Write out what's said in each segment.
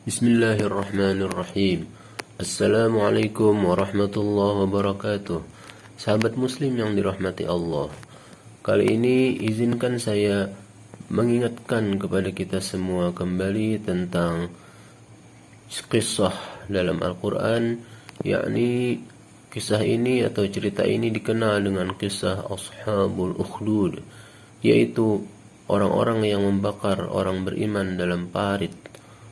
Bismillahirrahmanirrahim. Assalamualaikum warahmatullahi wabarakatuh. Sahabat muslim yang dirahmati Allah, kali ini izinkan saya mengingatkan kepada kita semua kembali tentang kisah dalam Al-Quran, yakni kisah ini atau cerita ini dikenal dengan kisah Ashabul Ukhdud, yaitu orang-orang yang membakar orang beriman dalam parit.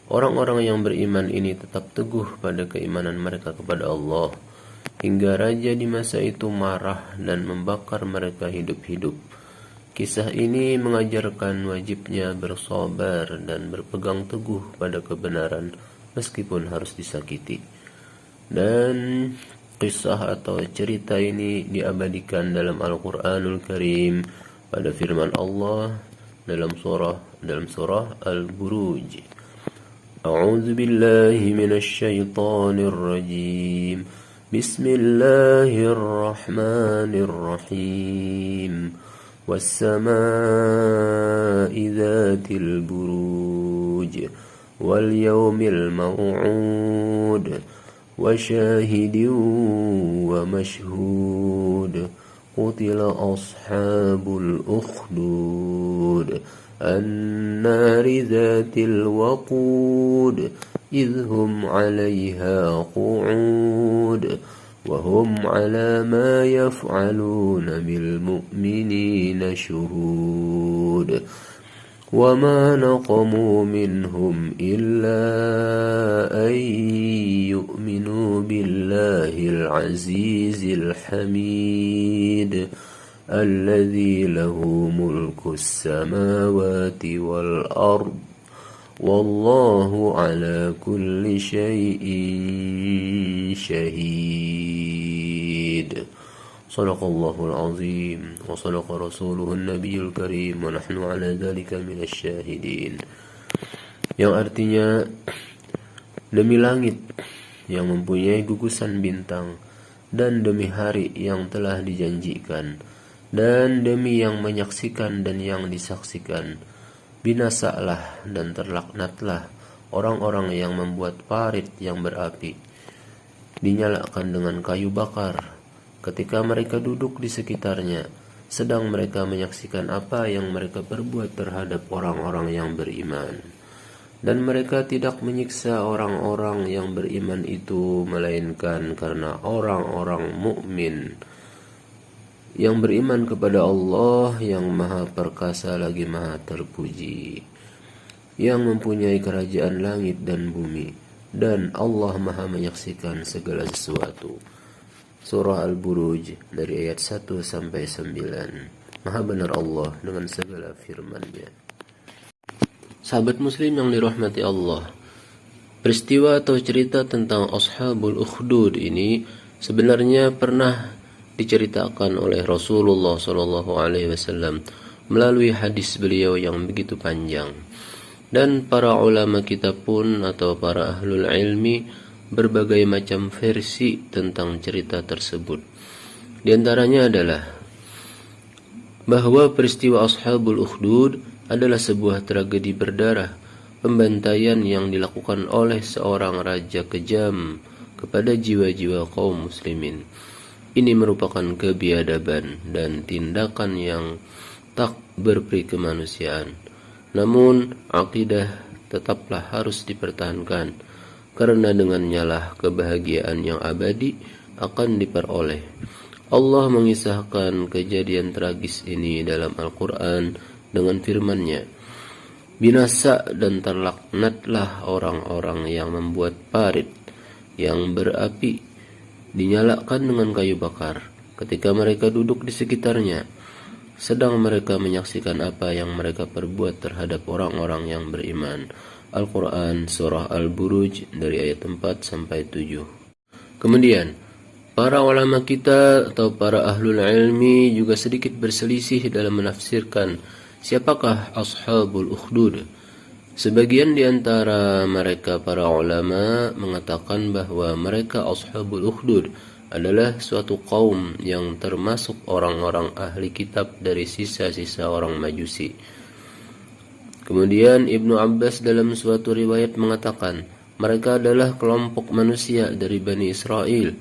Orang-orang yang beriman ini tetap teguh pada keimanan mereka kepada Allah, hingga raja di masa itu marah dan membakar mereka hidup-hidup. Kisah ini mengajarkan wajibnya bersabar dan berpegang teguh pada kebenaran meskipun harus disakiti. Dan kisah atau cerita ini diabadikan dalam Al-Quranul Karim pada firman Allah dalam surah Al-Buruj. A'udzu billahi minasy syaithanir rajim. Bismillahirrahmanirrahim. Was-samaa'i dzatil buruj wal yawmil maw'ud wa syahidin wa mashhud. Qutila ashabul ukhdud النار ذات الوقود إذ هم عليها قعود وهم على ما يفعلون بالمؤمنين شهود وما نقموا منهم إلا أن يؤمنوا بالله العزيز الحميد الذي له ملك السماوات والأرض والله على كل شيء شهيد. صدق الله العظيم وصدق رسوله النبي الكريم ونحن على ذلك من الشاهدين. Yang artinya, demi langit yang mempunyai gugusan bintang, dan demi hari yang telah dijanjikan, dan demi yang menyaksikan dan yang disaksikan, binasalah dan terlaknatlah orang-orang yang membuat parit yang berapi, dinyalakan dengan kayu bakar, ketika mereka duduk di sekitarnya, sedang mereka menyaksikan apa yang mereka perbuat terhadap orang-orang yang beriman. Dan mereka tidak menyiksa orang-orang yang beriman itu, melainkan karena orang-orang mukmin yang beriman kepada Allah yang Maha Perkasa lagi Maha Terpuji, yang mempunyai kerajaan langit dan bumi, dan Allah Maha menyaksikan segala sesuatu. Surah Al-Buruj dari ayat 1 sampai 9. Maha benar Allah dengan segala firman-Nya. Sahabat muslim yang dirahmati Allah, peristiwa atau cerita tentang Ashabul Ukhdud ini sebenarnya pernah diceritakan oleh Rasulullah SAW melalui hadis beliau yang begitu panjang, dan para ulama kita pun atau para ahlul ilmi berbagai macam versi tentang cerita tersebut. Di antaranya adalah bahwa peristiwa Ashabul Ukhdud adalah sebuah tragedi berdarah, pembantaian yang dilakukan oleh seorang raja kejam kepada jiwa-jiwa kaum muslimin. Ini merupakan kebiadaban dan tindakan yang tak berperi kemanusiaan. Namun, akidah tetaplah harus dipertahankan, karena dengannya lah kebahagiaan yang abadi akan diperoleh. Allah mengisahkan kejadian tragis ini dalam Al-Quran dengan firman-Nya, binasa dan terlaknatlah orang-orang yang membuat parit yang berapi, dinyalakan dengan kayu bakar, ketika mereka duduk di sekitarnya, sedang mereka menyaksikan apa yang mereka perbuat terhadap orang-orang yang beriman. Al-Quran Surah Al-Buruj dari ayat 4 sampai 7. Kemudian, para ulama kita atau para ahlul ilmi juga sedikit berselisih dalam menafsirkan siapakah Ashabul Ukhdud. Sebagian di antara mereka para ulama mengatakan bahwa mereka Ashabul Ukhdud adalah suatu kaum yang termasuk orang-orang ahli kitab dari sisa-sisa orang Majusi. Kemudian Ibnu Abbas dalam suatu riwayat mengatakan Mereka adalah kelompok manusia dari Bani Israel.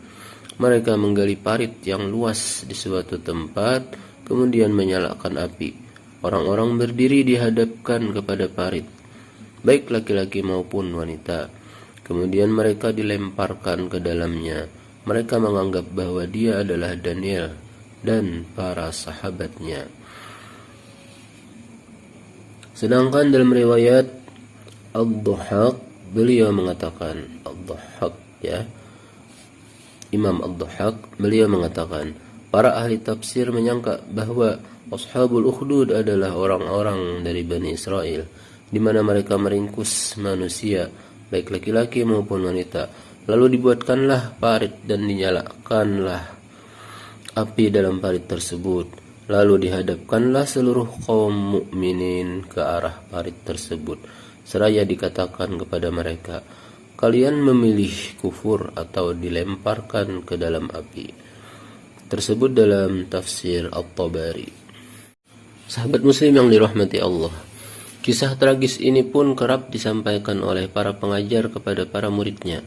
Mereka menggali parit yang luas di suatu tempat, kemudian menyalakan api. Orang-orang berdiri dihadapkan kepada parit, baik laki-laki maupun wanita. Kemudian mereka dilemparkan ke dalamnya. Mereka menganggap bahwa dia adalah Daniel dan para sahabatnya. Sedangkan dalam riwayat Ad-Dhahhak, beliau mengatakan, Ad-Dhahhak ya, Imam Ad-Dhahhak, beliau mengatakan, para ahli tafsir menyangka bahwa Ashabul Ukhdud adalah orang-orang dari Bani Israel, di mana mereka meringkus manusia, baik laki-laki maupun wanita. Lalu dibuatkanlah parit dan dinyalakanlah api dalam parit tersebut. Lalu dihadapkanlah seluruh kaum mukminin ke arah parit tersebut, seraya dikatakan kepada mereka, kalian memilih kufur atau dilemparkan ke dalam api. Tersebut dalam tafsir At-Tabari. Sahabat muslim yang dirahmati Allah, kisah tragis ini pun kerap disampaikan oleh para pengajar kepada para muridnya.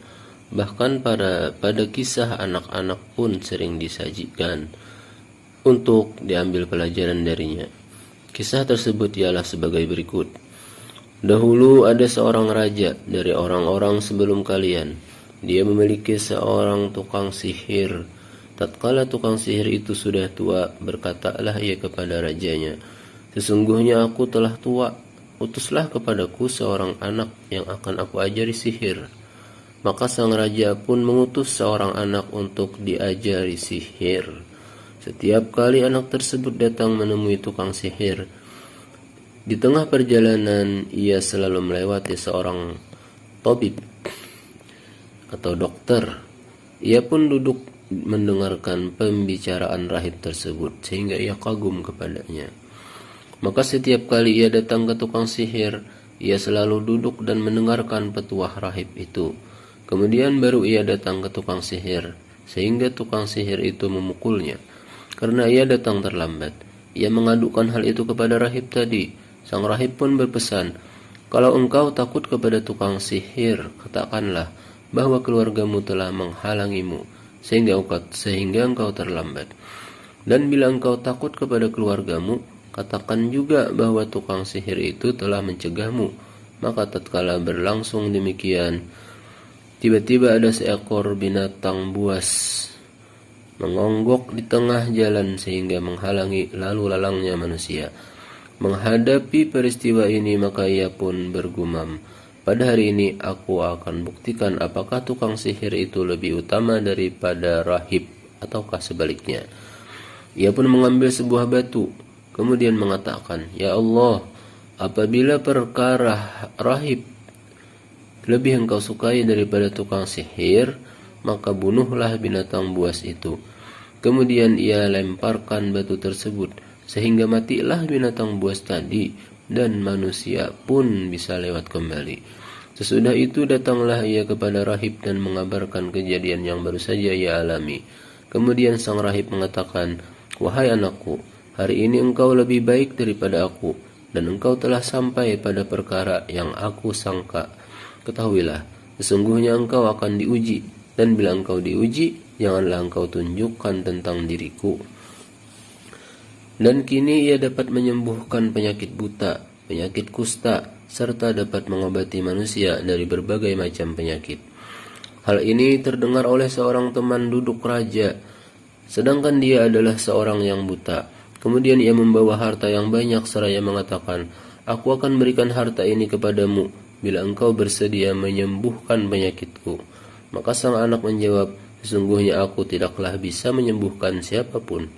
Bahkan pada kisah anak-anak pun sering disajikan untuk diambil pelajaran darinya. Kisah tersebut ialah sebagai berikut. Dahulu ada seorang raja dari orang-orang sebelum kalian. Dia memiliki seorang tukang sihir. Tatkala tukang sihir itu sudah tua, berkatalah ia kepada rajanya, sesungguhnya aku telah tua, utuslah kepadaku seorang anak yang akan aku ajari sihir. Maka sang raja pun mengutus seorang anak untuk diajari sihir. Setiap kali anak tersebut datang menemui tukang sihir, di tengah perjalanan ia selalu melewati seorang tabib atau dokter. Ia pun duduk mendengarkan pembicaraan rahib tersebut sehingga ia kagum kepadanya. Maka setiap kali ia datang ke tukang sihir, ia selalu duduk dan mendengarkan petuah rahib itu. Kemudian baru ia datang ke tukang sihir, sehingga tukang sihir itu memukulnya karena ia datang terlambat. Ia mengadukan hal itu kepada rahib tadi. Sang rahib pun berpesan, kalau engkau takut kepada tukang sihir, katakanlah bahwa keluargamu telah menghalangimu sehingga engkau terlambat. Dan bila engkau takut kepada keluargamu, katakan juga bahwa tukang sihir itu telah mencegahmu. Maka tatkala berlangsung demikian, tiba-tiba ada seekor binatang buas mengonggok di tengah jalan sehingga menghalangi lalu lalangnya manusia. Menghadapi peristiwa ini, maka ia pun bergumam, pada hari ini aku akan buktikan apakah tukang sihir itu lebih utama daripada rahib ataukah sebaliknya. Ia pun mengambil sebuah batu, kemudian mengatakan, ya Allah, apabila perkara rahib lebih engkau sukai daripada tukang sihir, maka bunuhlah binatang buas itu. Kemudian ia lemparkan batu tersebut, sehingga matilah binatang buas tadi, dan manusia pun bisa lewat kembali. Sesudah itu datanglah ia kepada rahib dan mengabarkan kejadian yang baru saja ia alami. Kemudian sang rahib mengatakan, wahai anakku, hari ini engkau lebih baik daripada aku, dan engkau telah sampai pada perkara yang aku sangka. Ketahuilah, sesungguhnya engkau akan diuji, dan bila engkau diuji, janganlah engkau tunjukkan tentang diriku. Dan kini ia dapat menyembuhkan penyakit buta, penyakit kusta, serta dapat mengobati manusia dari berbagai macam penyakit. Hal ini terdengar oleh seorang teman duduk raja, sedangkan dia adalah seorang yang buta. Kemudian ia membawa harta yang banyak seraya mengatakan, aku akan berikan harta ini kepadamu bila engkau bersedia menyembuhkan penyakitku. Maka sang anak menjawab, sesungguhnya aku tidaklah bisa menyembuhkan siapapun.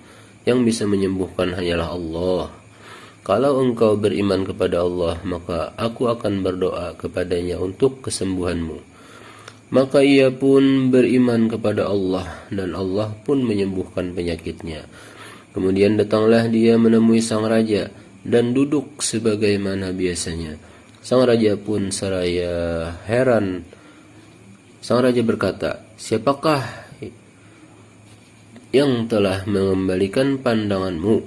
Yang bisa menyembuhkan hanyalah Allah. Kalau engkau beriman kepada Allah, maka aku akan berdoa kepadanya untuk kesembuhanmu. Maka ia pun beriman kepada Allah, dan Allah pun menyembuhkan penyakitnya. Kemudian datanglah dia menemui sang raja dan duduk sebagaimana biasanya. Sang raja pun seraya heran. Sang raja berkata, siapakah yang telah mengembalikan pandanganmu?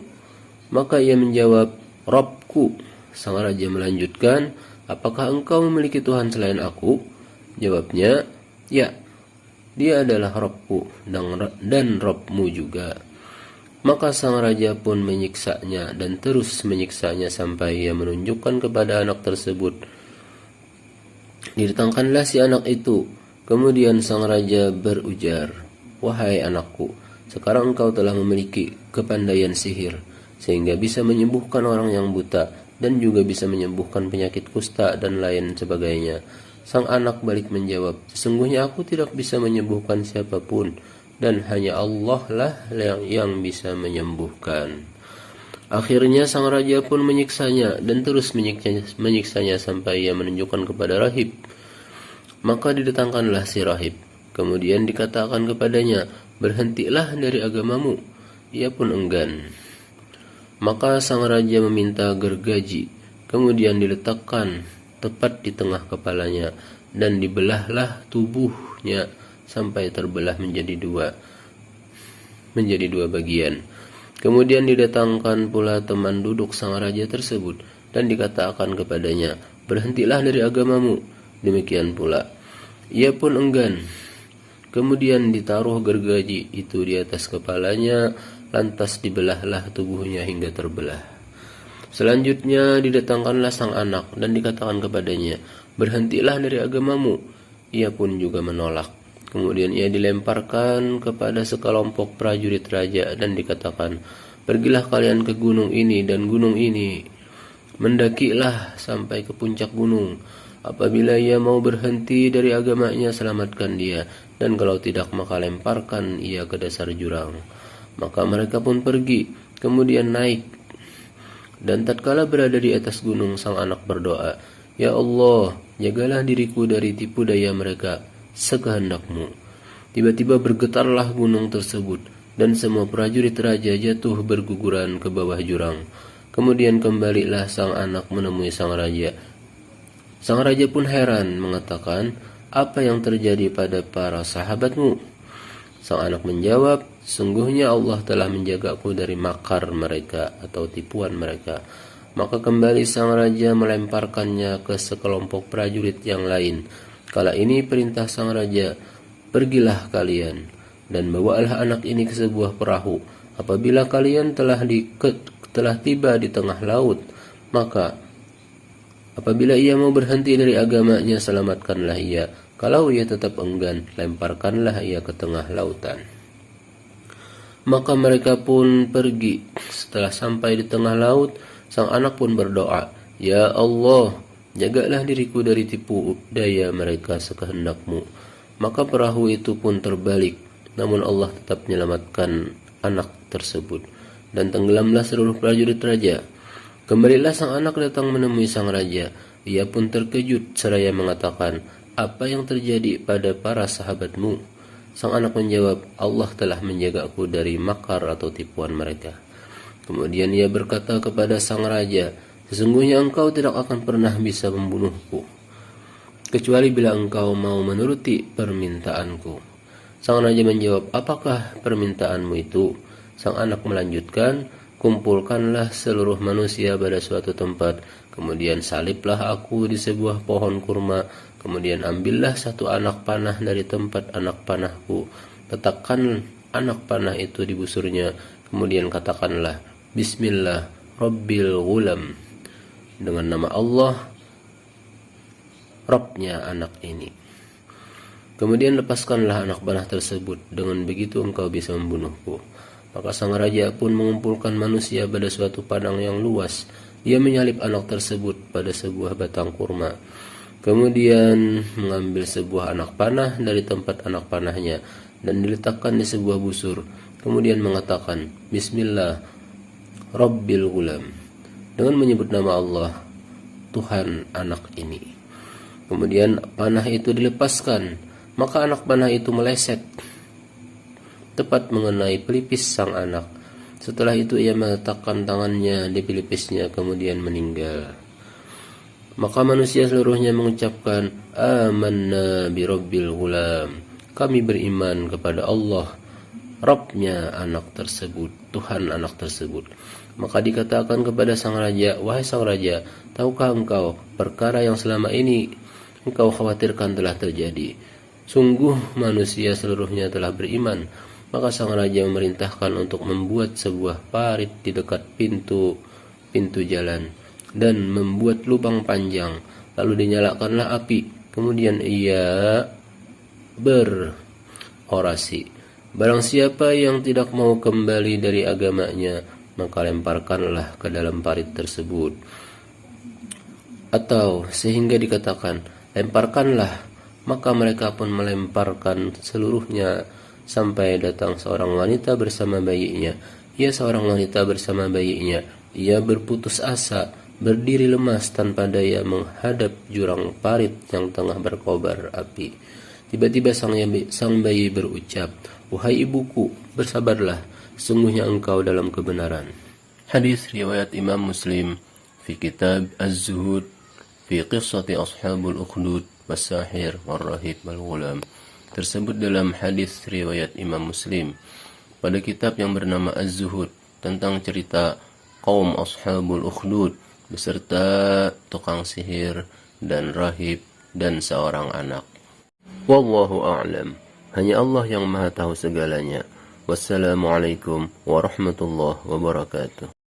Maka ia menjawab, Rabbku. Sang raja melanjutkan, apakah engkau memiliki Tuhan selain aku? Jawabnya, ya, dia adalah Rabbku dan Rabbmu juga. Maka sang raja pun menyiksanya dan terus menyiksanya sampai ia menunjukkan kepada anak tersebut. Didatangkanlah si anak itu. Kemudian sang raja berujar, "Wahai anakku, sekarang engkau telah memiliki kepandaian sihir, sehingga bisa menyembuhkan orang yang buta dan juga bisa menyembuhkan penyakit kusta dan lain sebagainya." Sang anak balik menjawab, "Sesungguhnya aku tidak bisa menyembuhkan siapapun, dan hanya Allah lah yang bisa menyembuhkan." Akhirnya sang raja pun menyiksanya dan terus menyiksanya sampai ia menunjukkan kepada rahib. Maka didatangkanlah si rahib. Kemudian dikatakan kepadanya, "Berhentilah dari agamamu." Ia pun enggan. Maka sang raja meminta gergaji, kemudian diletakkan tepat di tengah kepalanya, dan dibelahlah tubuhnya sampai terbelah menjadi dua bagian. Kemudian didatangkan pula teman duduk sang raja tersebut, dan dikatakan kepadanya, "Berhentilah dari agamamu." Demikian pula ia pun enggan. Kemudian ditaruh gergaji itu di atas kepalanya, lantas dibelahlah tubuhnya hingga terbelah. Selanjutnya didatangkanlah sang anak dan dikatakan kepadanya, "Berhentilah dari agamamu." Ia pun juga menolak. Kemudian ia dilemparkan kepada sekelompok prajurit raja dan dikatakan, "Pergilah kalian ke gunung ini dan gunung ini. Mendakilah sampai ke puncak gunung. Apabila ia mau berhenti dari agamanya, selamatkan dia, dan kalau tidak maka lemparkan ia ke dasar jurang." Maka mereka pun pergi, kemudian naik. Dan tatkala berada di atas gunung, sang anak berdoa, "Ya Allah, jagalah diriku dari tipu daya mereka sekehendak-Mu." Tiba-tiba bergetarlah gunung tersebut, dan semua prajurit raja jatuh berguguran ke bawah jurang. Kemudian kembalilah sang anak menemui sang raja. Sang raja pun heran, mengatakan, "Apa yang terjadi pada para sahabatmu?" Sang anak menjawab, "Sungguhnya Allah telah menjagaku dari makar mereka atau tipuan mereka." Maka kembali sang raja melemparkannya ke sekelompok prajurit yang lain. Kala ini perintah sang raja, "Pergilah kalian dan bawalah anak ini ke sebuah perahu. Apabila kalian telah tiba di tengah laut, maka apabila ia mau berhenti dari agamanya, selamatkanlah ia. Kalau ia tetap enggan, lemparkanlah ia ke tengah lautan." Maka mereka pun pergi. Setelah sampai di tengah laut, sang anak pun berdoa, "Ya Allah, jagalah diriku dari tipu daya mereka sekehendak-Mu." Maka perahu itu pun terbalik, namun Allah tetap menyelamatkan anak tersebut, dan tenggelamlah seluruh prajurit raja. Kembalilah sang anak datang menemui sang raja. Ia pun terkejut seraya mengatakan, "Apa yang terjadi pada para sahabatmu?" Sang anak menjawab, "Allah telah menjagaku dari makar atau tipuan mereka." Kemudian ia berkata kepada sang raja, "Sesungguhnya engkau tidak akan pernah bisa membunuhku, kecuali bila engkau mau menuruti permintaanku." Sang raja menjawab, "Apakah permintaanmu itu?" Sang anak melanjutkan, "Kumpulkanlah seluruh manusia pada suatu tempat, kemudian saliblah aku di sebuah pohon kurma. Kemudian ambillah satu anak panah dari tempat anak panahku, letakkan anak panah itu di busurnya, kemudian katakanlah, Bismillah, Rabbil Ghulam, dengan nama Allah, Rabbnya anak ini. Kemudian lepaskanlah anak panah tersebut, dengan begitu engkau bisa membunuhku." Maka sang raja pun mengumpulkan manusia pada suatu padang yang luas. Dia menyalib anak tersebut pada sebuah batang kurma. Kemudian mengambil sebuah anak panah dari tempat anak panahnya dan diletakkan di sebuah busur. Kemudian mengatakan, "Bismillah, Rabbil Ghulam," dengan menyebut nama Allah, Tuhan anak ini. Kemudian panah itu dilepaskan, maka anak panah itu meleset tepat mengenai pelipis sang anak. Setelah itu ia meletakkan tangannya di pelipisnya, kemudian meninggal. Maka manusia seluruhnya mengucapkan, "Amanna bi Rabbil Ghulam," kami beriman kepada Allah, Rabbnya anak tersebut, Tuhan anak tersebut. Maka dikatakan kepada sang raja, "Wahai sang raja, tahukah engkau perkara yang selama ini engkau khawatirkan telah terjadi. Sungguh manusia seluruhnya telah beriman. Maka sang raja memerintahkan untuk membuat sebuah parit di dekat pintu jalan dan membuat lubang panjang. Lalu dinyalakanlah api. Kemudian ia berorasi, barang siapa yang tidak mau kembali dari agamanya, maka lemparkanlah ke dalam parit tersebut. Atau sehingga dikatakan, lemparkanlah, maka mereka pun melemparkan seluruhnya sampai datang seorang wanita bersama bayinya. Seorang wanita bersama bayinya. Ia berputus asa, berdiri lemas tanpa daya menghadap jurang parit yang tengah berkobar api. Tiba-tiba sang bayi berucap, "Wahai ibuku, bersabarlah, sungguhnya engkau dalam kebenaran." Hadis riwayat Imam Muslim fi kitab Az-Zuhud fi qissati ashabul ukhdud was-sahir war-rahib wal-ghulam. Tersebut dalam hadis riwayat Imam Muslim pada kitab yang bernama Az-Zuhud tentang cerita kaum ashabul ukhdud beserta tukang sihir dan rahib dan seorang anak. Wallahu a'lam. Hanya Allah yang Maha tahu segalanya. Wassalamualaikum warahmatullahi wabarakatuh.